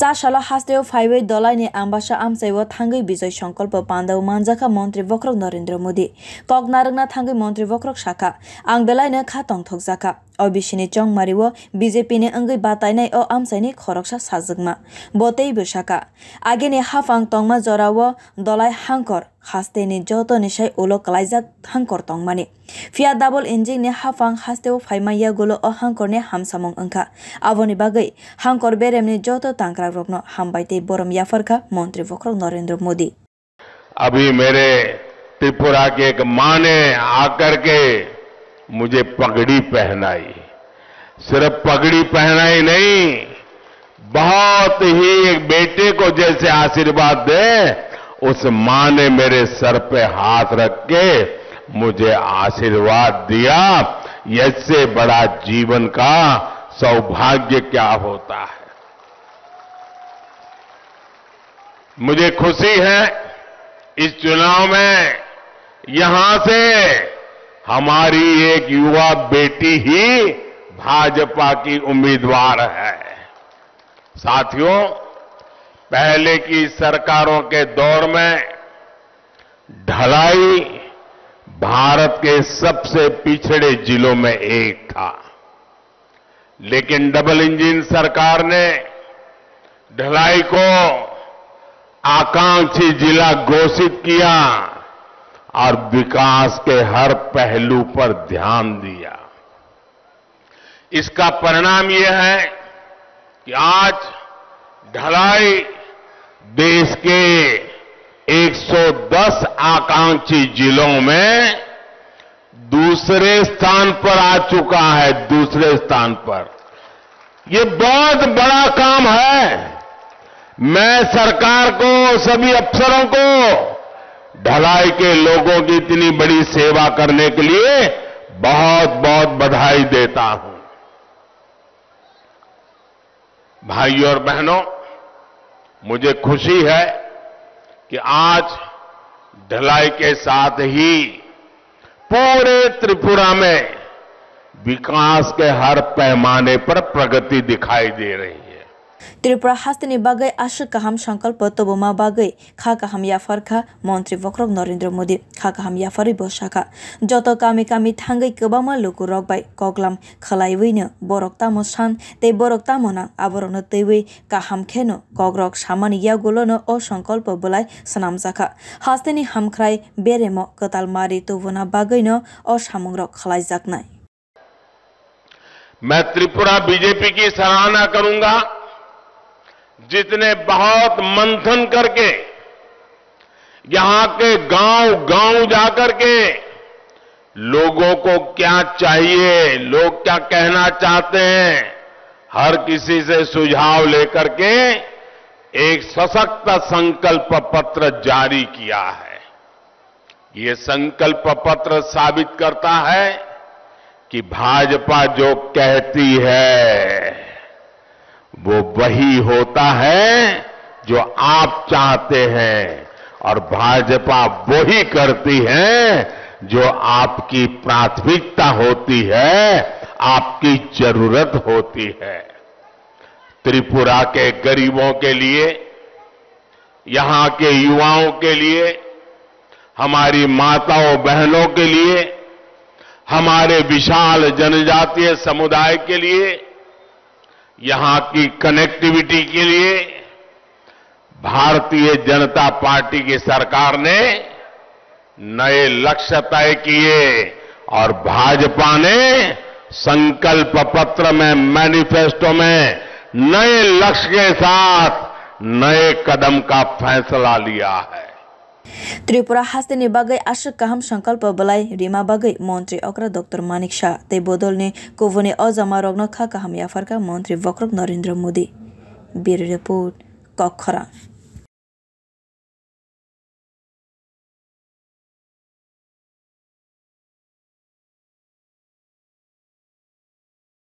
साशाला हास्तेव फाइवे दलाइने आम्बासा आमसाइव थांगै विजय संकल्प पान्दाव मानजाखा मन्त्री वक्रक नरेन्द्र मोदी कगनारंगना थांगै मन्त्री वक्रक शाखा आं बेलाइनो खातंग थकजाखा अबिसिनि चंगमारिव बीजेपी ने अंगै बाताइनाय अ आमसाइनि खरकसा साजगमा बतैबो शाखा आगेनि हाफांग तंगमा जराव दलाइ हांकर हास्तेनि जतो निसाय उलो कलाइजाक हांकर तंगमानि फिया डाबल इंजिन ने हाफांग हास्तेव फाइमाया गुलो अ हांकरने हामसामंग अंखा आवनि बागै हांकर बेरेमनि जतो तांक्राक रखनो हामबाइते बरम याफरखा मंत्री वक्रक नरेंद्र मोदी। अभी मेरे त्रिपुरा के एक मां ने आकर के मुझे पगड़ी पहनाई, सिर्फ पगड़ी पहनाई नहीं, बहुत ही एक बेटे को जैसे आशीर्वाद दे उस मां ने मेरे सर पे हाथ रख के मुझे आशीर्वाद दिया। इससे बड़ा जीवन का सौभाग्य क्या होता है। मुझे खुशी है इस चुनाव में यहां से हमारी एक युवा बेटी ही भाजपा की उम्मीदवार है। साथियों, पहले की सरकारों के दौर में ढलाई भारत के सबसे पिछड़े जिलों में एक था, लेकिन डबल इंजन सरकार ने ढलाई को आकांक्षी जिला घोषित किया और विकास के हर पहलू पर ध्यान दिया। इसका परिणाम यह है कि आज ढलाई देश के 110 आकांक्षी जिलों में दूसरे स्थान पर आ चुका है। दूसरे स्थान पर ये बहुत बड़ा काम है। मैं सरकार को, सभी अफसरों को ढलाई के लोगों की इतनी बड़ी सेवा करने के लिए बहुत बहुत बधाई देता हूं। भाइयों और बहनों, मुझे खुशी है कि आज ढलाई के साथ ही पूरे त्रिपुरा में विकास के हर पैमाने पर प्रगति दिखाई दे रही है। त्रिपुरा हास्तेनि बागै आशु काहाम संकल्प तबुमा बागै खा काहाम याफरखा मंत्री वक्रक नरेंद्र मोदी खा काहाम याफारि बसाखा जतो कामी कामी थांगै गोबामा लुकु रकबाय कगलाम खलाइवैनो बरक तामो सान ते बरक तामोना आबरनो तैवै काहाम खेनो कगरक सामानि यागुलोनो अ संकल्प बोलाय सनामजाखा हास्तेनि हामख्राय बेरेमो कतालमारि तबुना बागैनो अ सामुंग्रक खलाइजाकनाय। मैं त्रिपुरा बीजेपी की सराहना करूंगा, जितने बहुत मंथन करके यहां के गांव-गांव जाकर के लोगों को क्या चाहिए, लोग क्या कहना चाहते हैं, हर किसी से सुझाव लेकर के एक सशक्त संकल्प पत्र जारी किया है। ये संकल्प पत्र साबित करता है कि भाजपा जो कहती है वो वही होता है जो आप चाहते हैं, और भाजपा वही करती है जो आपकी प्राथमिकता होती है, आपकी जरूरत होती है। त्रिपुरा के गरीबों के लिए, यहां के युवाओं के लिए, हमारी माताओं बहनों के लिए, हमारे विशाल जनजातीय समुदाय के लिए, यहां की कनेक्टिविटी के लिए भारतीय जनता पार्टी की सरकार ने नए लक्ष्य तय किए और भाजपा ने संकल्प पत्र में, मैनिफेस्टो में नए लक्ष्य के साथ नए कदम का फैसला लिया है। त्रिपुरा हास्तेनि बागै आशु काहाम संकल्प बलाय रिमा बागै मंत्री अक्रा डॉक्टर मानिक शाह ते बदल ने कोवने अजमा रग्न खा काहाम याफरका मंत्री वक्रक नरेंद्र मोदी। Bureau report कखरा।